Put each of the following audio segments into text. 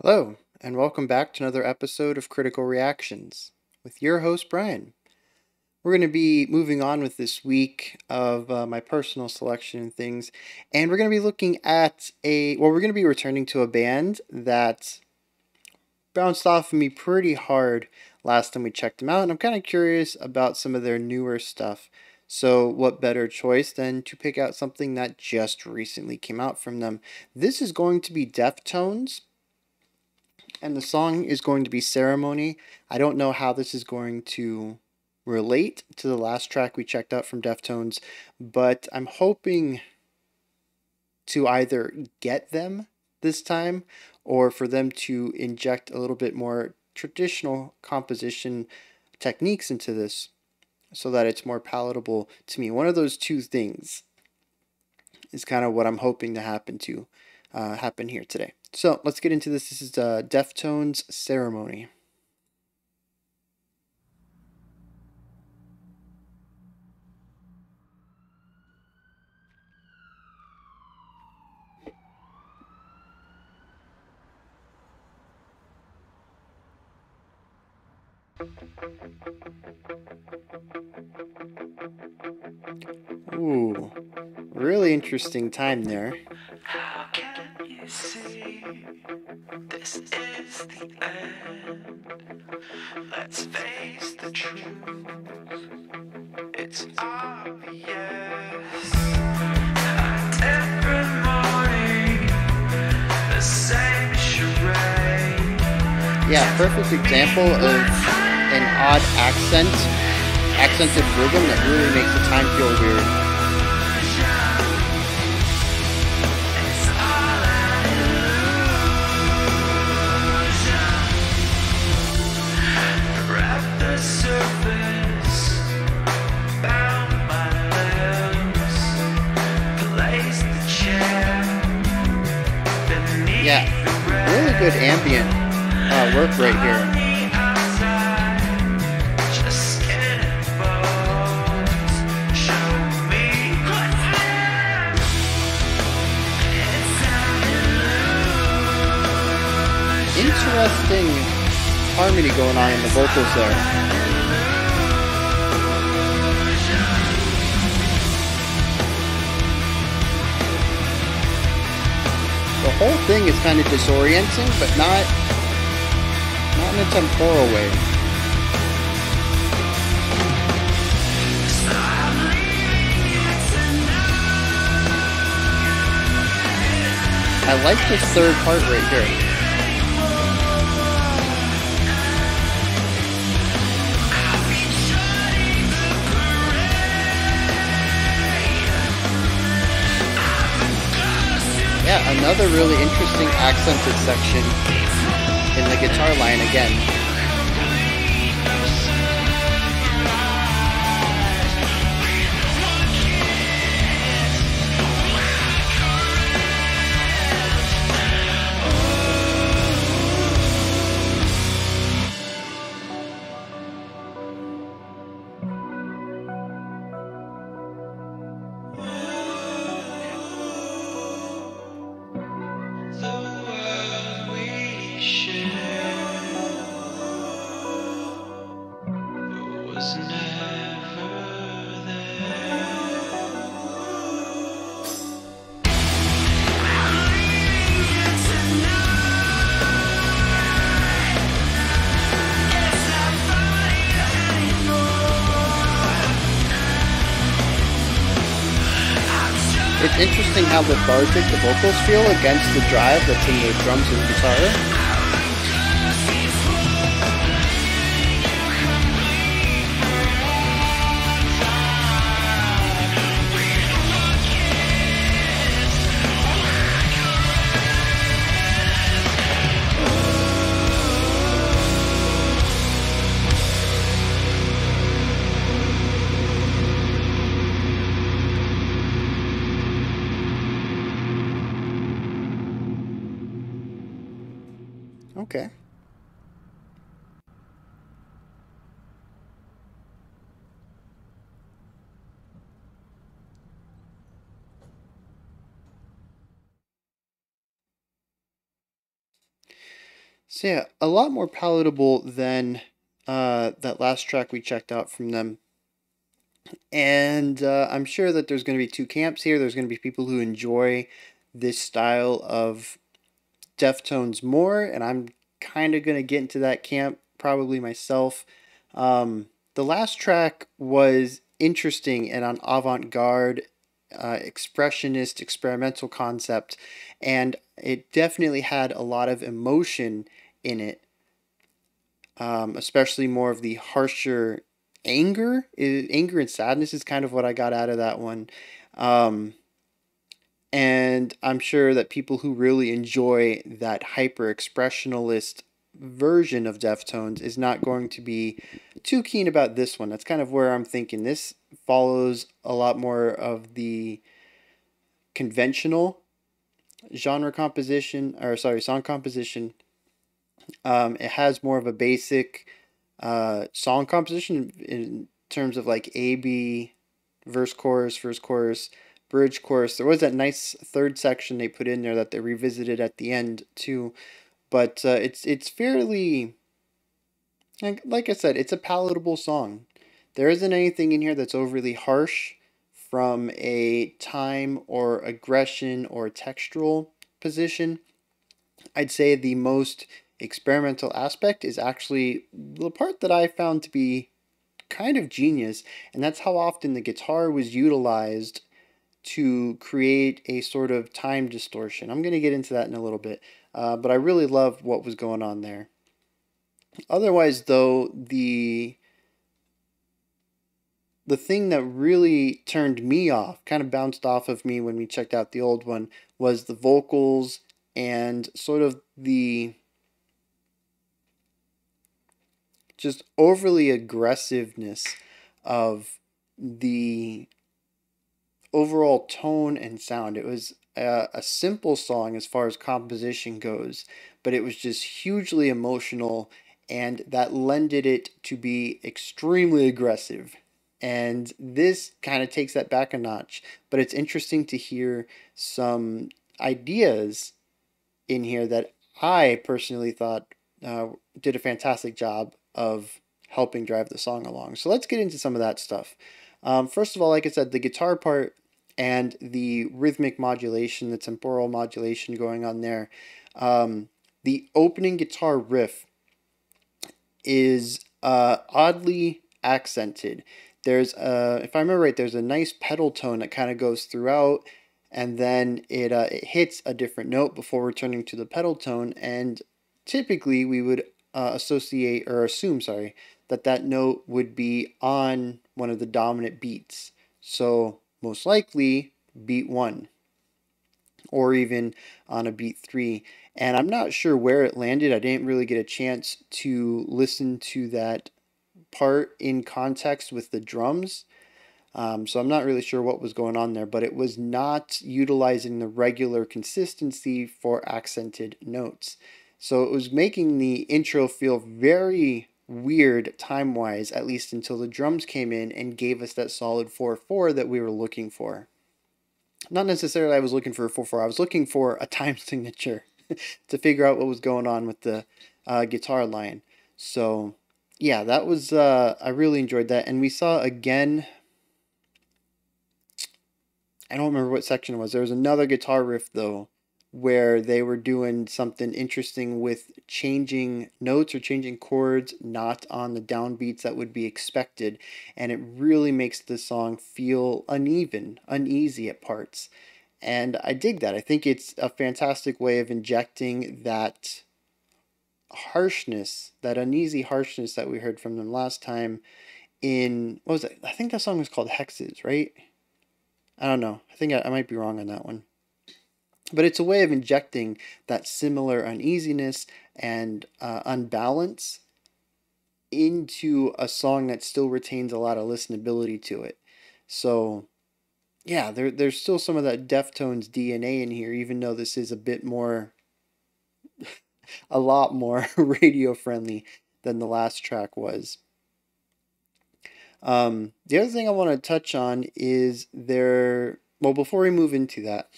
Hello, and welcome back to another episode of Critical Reactions with your host, Bryan. We're going to be moving on with this week of my personal selection and things, and we're going to be looking at we're going to be returning to a band that bounced off of me pretty hard last time we checked them out, and I'm kind of curious about some of their newer stuff. So, what better choice than to pick out something that just recently came out from them? This is going to be Deftones, and the song is going to be Ceremony. I don't know how this is going to relate to the last track we checked out from Deftones, but I'm hoping to either get them this time or for them to inject a little bit more traditional composition techniques into this so that it's more palatable to me. One of those two things is kind of what I'm hoping to happen here today. So let's get into this. This is Deftones Ceremony. Ooh, really interesting time there. How can you see this is the end? Let's face the truth, it's obvious. A different morning, the same charade. Yeah, perfect example of an odd accented rhythm that really makes the time feel weird. It's all an illusion. Grab the surface, bound my lips, place the chair beneath Yeah, the really good ambient work right here. on the outside, just skin and bones. Show me what's there. It's an illusion. Interesting harmony going on in the vocals there. The whole thing is kind of disorienting, but not in a temporal way. I like this third part right here. Yeah, another really interesting accented section in the guitar line again. The world we share was never there. I'm leaving you tonight. It's not funny anymore. It's interesting how lethargic the vocals feel against the drive that's in the drums and guitar. Okay. So yeah, a lot more palatable than that last track we checked out from them. And I'm sure that there's going to be two camps here. There's going to be people who enjoy this style of Deftones more, and I'm kind of going to get into that camp probably myself. The last track was interesting and an avant garde, expressionist, experimental concept, and it definitely had a lot of emotion in it, especially more of the harsher anger. Anger and sadness is kind of what I got out of that one. Um, and I'm sure that people who really enjoy that hyper expressionalist version of Deftones is not going to be too keen about this one. That's kind of where I'm thinking. This follows a lot more of the conventional genre composition, or sorry, song composition. It has more of a basic song composition in terms of like A B, verse chorus, bridge chorus. There was that nice third section they put in there that they revisited at the end too, but it's fairly, like I said, it's a palatable song. There isn't anything in here that's overly harsh from a time or aggression or textural position. I'd say the most experimental aspect is actually the part that I found to be kind of genius, and that's how often the guitar was utilized to create a sort of time distortion. I'm going to get into that in a little bit, but I really love what was going on there. Otherwise, though, the thing that really turned me off, kind of bounced off of me when we checked out the old one, was the vocals and sort of the just overly aggressiveness of the overall tone and sound. It was a simple song as far as composition goes, but it was just hugely emotional, and that lended it to be extremely aggressive. And this kind of takes that back a notch, but it's interesting to hear some ideas in here that I personally thought did a fantastic job of helping drive the song along. So let's get into some of that stuff. First of all, like I said, the guitar part and the rhythmic modulation, the temporal modulation going on there. The opening guitar riff is oddly accented. There's if I remember right, there's a nice pedal tone that kind of goes throughout, and then it hits a different note before returning to the pedal tone. And typically, we would associate or assume, sorry, that that note would be on one of the dominant beats. So most likely beat one, or even on a beat three. And I'm not sure where it landed. I didn't really get a chance to listen to that part in context with the drums. So I'm not really sure what was going on there, but it was not utilizing the regular consistency for accented notes. So it was making the intro feel very weird time-wise, at least until the drums came in and gave us that solid 4/4 that we were looking for. Not necessarily I was looking for a 4/4, I was looking for a time signature to figure out what was going on with the guitar line. So yeah, that was I really enjoyed that, and we saw again. I don't remember what section it was. There was another guitar riff though, where they were doing something interesting with changing notes or changing chords, not on the downbeats that would be expected, and it really makes the song feel uneven, uneasy at parts. And I dig that. I think it's a fantastic way of injecting that harshness, that uneasy harshness that we heard from them last time in, what was it? I think that song was called Hexes, right? I don't know. I think I might be wrong on that one. But it's a way of injecting that similar uneasiness and unbalance into a song that still retains a lot of listenability to it. So, yeah, there's still some of that Deftones DNA in here, even though this is a bit more, a lot more radio friendly than the last track was. The other thing I want to touch on is their, well, before we move into that,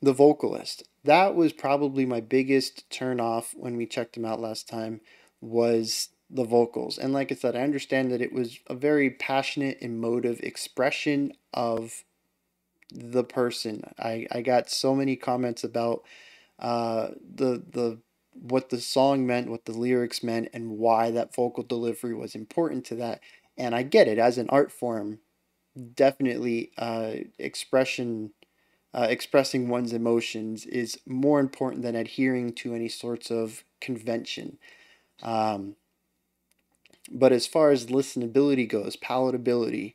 the vocalist. That was probably my biggest turn off when we checked him out last time, was the vocals. And like I said, I understand that it was a very passionate, emotive expression of the person. I got so many comments about the what the song meant, what the lyrics meant, and why that vocal delivery was important to that. And I get it, as an art form, definitely expressing one's emotions is more important than adhering to any sorts of convention. Um, but as far as listenability goes, palatability,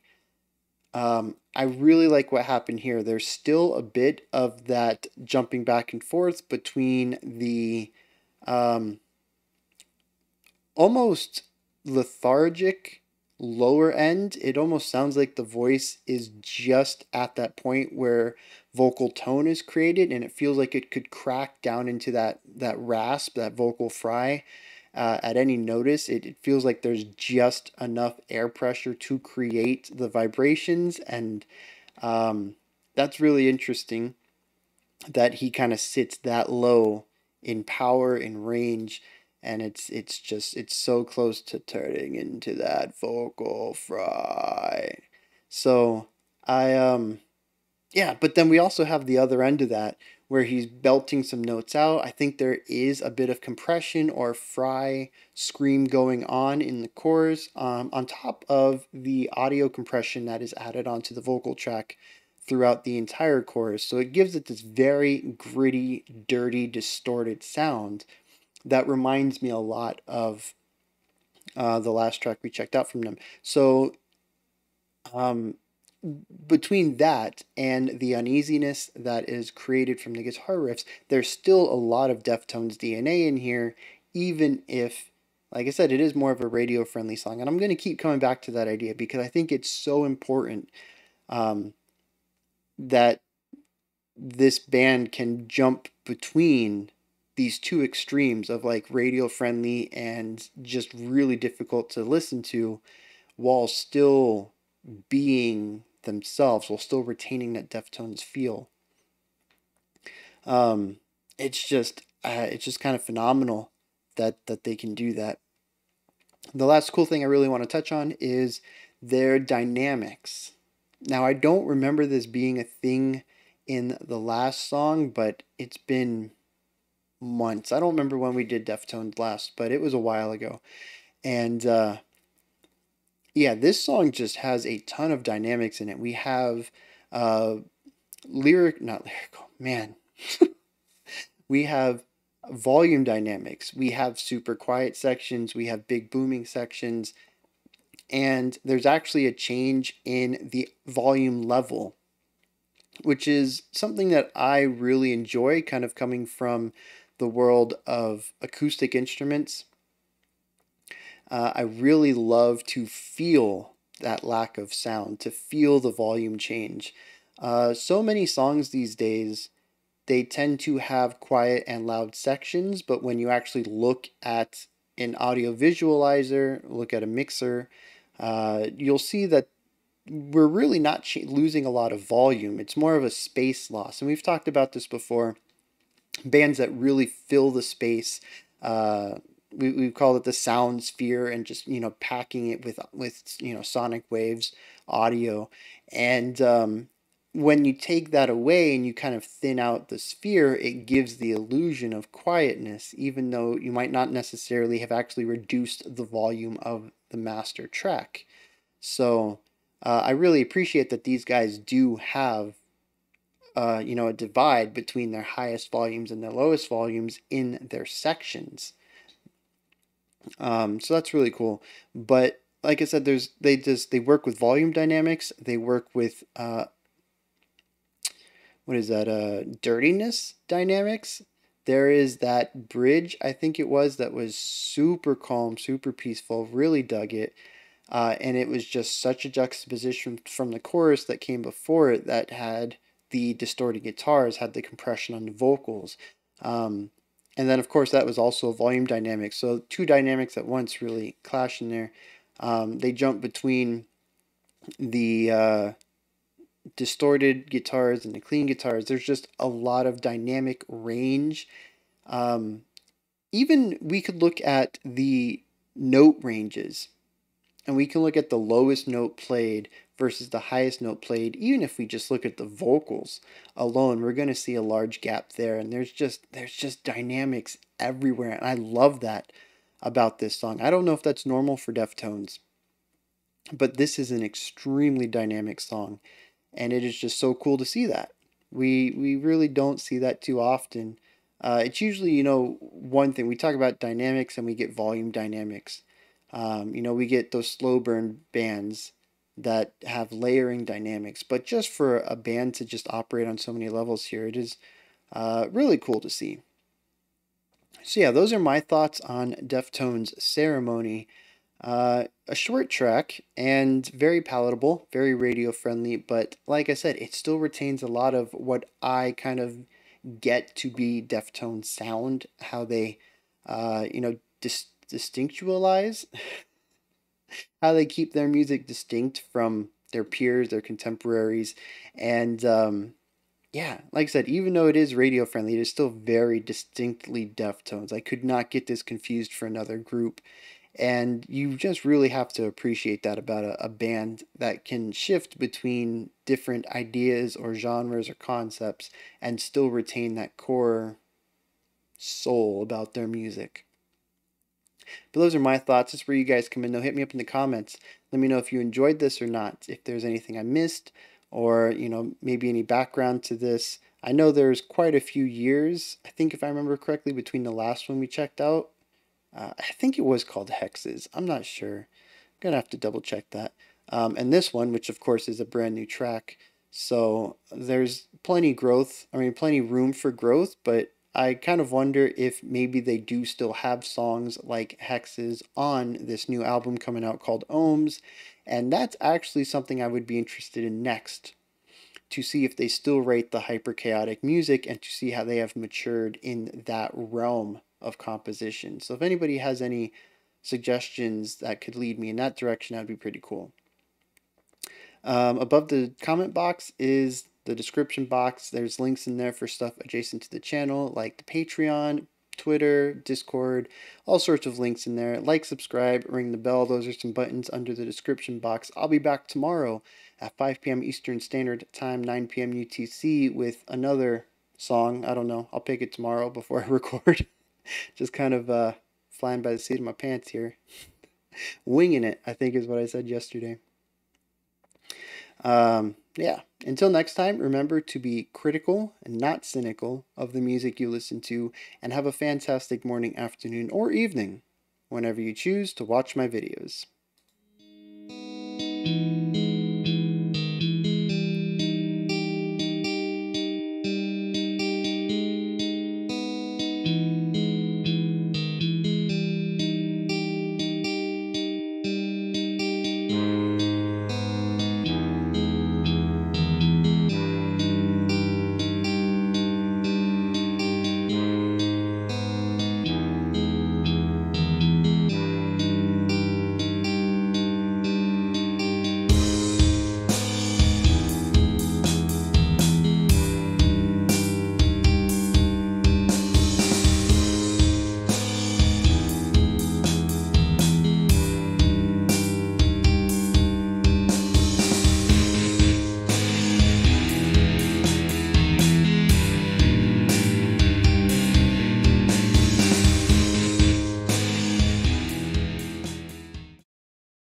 I really like what happened here. There's still a bit of that jumping back and forth between the um, almost lethargic lower end. It almost sounds like the voice is just at that point where vocal tone is created, and it feels like it could crack down into that rasp, that vocal fry. At any notice, it feels like there's just enough air pressure to create the vibrations, and um, that's really interesting that he kind of sits that low in power and range, and it's so close to turning into that vocal fry. So I yeah, but then we also have the other end of that where he's belting some notes out. I think there is a bit of compression or fry scream going on in the chorus, on top of the audio compression that is added onto the vocal track throughout the entire chorus. So it gives it this very gritty, dirty, distorted sound that reminds me a lot of the last track we checked out from them. So um, between that and the uneasiness that is created from the guitar riffs, there's still a lot of Deftones DNA in here, even if, like I said, it is more of a radio friendly song. And I'm going to keep coming back to that idea because I think it's so important um, that this band can jump between these two extremes of like radio friendly and just really difficult to listen to, while still being themselves, while still retaining that Deftones feel. Um, it's just kind of phenomenal that they can do that. The last cool thing I really want to touch on is their dynamics. Now, I don't remember this being a thing in the last song, but it's been months. I don't remember when we did Deftones last, but it was a while ago. And yeah, this song just has a ton of dynamics in it. We have uh, not lyrical, man. We have volume dynamics. We have super quiet sections. We have big booming sections. And there's actually a change in the volume level, which is something that I really enjoy, kind of coming from the world of acoustic instruments. I really love to feel that lack of sound, to feel the volume change. So many songs these days, they tend to have quiet and loud sections, but when you actually look at an audio visualizer, look at a mixer, you'll see that we're really not losing a lot of volume. It's more of a space loss. And we've talked about this before. Bands that really fill the space, we call it the sound sphere, and just, packing it with sonic waves, audio. And when you take that away and you kind of thin out the sphere, it gives the illusion of quietness, even though you might not necessarily have actually reduced the volume of the master track. So I really appreciate that these guys do have a divide between their highest volumes and their lowest volumes in their sections. So that's really cool. But like I said, they work with volume dynamics. They work with what is that? Dirtiness dynamics. There is that bridge, I think it was, that was super calm, super peaceful. Really dug it. And it was just such a juxtaposition from the chorus that came before it, that had the distorted guitars, had the compression on the vocals. And then, of course, that was also a volume dynamic. So two dynamics at once really clash in there. They jump between the distorted guitars and the clean guitars. There's just a lot of dynamic range. Um, Even we could look at the note ranges, and we can look at the lowest note played versus the highest note played. Even if we just look at the vocals alone, we're going to see a large gap there. And there's just dynamics everywhere, and I love that about this song. I don't know if that's normal for Deftones, but this is an extremely dynamic song, and it is just so cool to see that. We really don't see that too often. It's usually, one thing we talk about dynamics and we get volume dynamics. We get those slow burn bands that have layering dynamics, but just for a band to just operate on so many levels here, it is really cool to see. So yeah, those are my thoughts on Deftones' Ceremony. A short track and very palatable, very radio friendly, but like I said, it still retains a lot of what I kind of get to be Deftones sound, how they, distinctualize, how they keep their music distinct from their peers, their contemporaries, and yeah, like I said, even though it is radio friendly, it is still very distinctly Deftones. I could not get this confused for another group. And you just really have to appreciate that about a band that can shift between different ideas or genres or concepts and still retain that core soul about their music. But those are my thoughts. That's where you guys come in. Though, hit me up in the comments. Let me know if you enjoyed this or not. If there's anything I missed, or maybe any background to this. I know there's quite a few years. I think if I remember correctly, between the last one we checked out. I think it was called Hexes. I'm not sure. I'm gonna have to double check that. And this one, which of course is a brand new track, so there's plenty growth. I mean, plenty room for growth. But I kind of wonder if maybe they do still have songs like Hexes on this new album coming out called Ohms, and that's actually something I would be interested in next, to see if they still rate the hyper chaotic music and to see how they have matured in that realm of composition. So if anybody has any suggestions that could lead me in that direction, that'd be pretty cool. Above the comment box is the description box. There's links in there for stuff adjacent to the channel, like the Patreon, Twitter, Discord, all sorts of links in there. Like, subscribe, ring the bell. Those are some buttons under the description box. I'll be back tomorrow at 5 p.m. Eastern Standard Time, 9 p.m. UTC with another song. I don't know. I'll pick it tomorrow before I record. Just kind of flying by the seat of my pants here. Winging it, I think is what I said yesterday. Yeah. Until next time, remember to be critical and not cynical of the music you listen to, and have a fantastic morning, afternoon, or evening whenever you choose to watch my videos.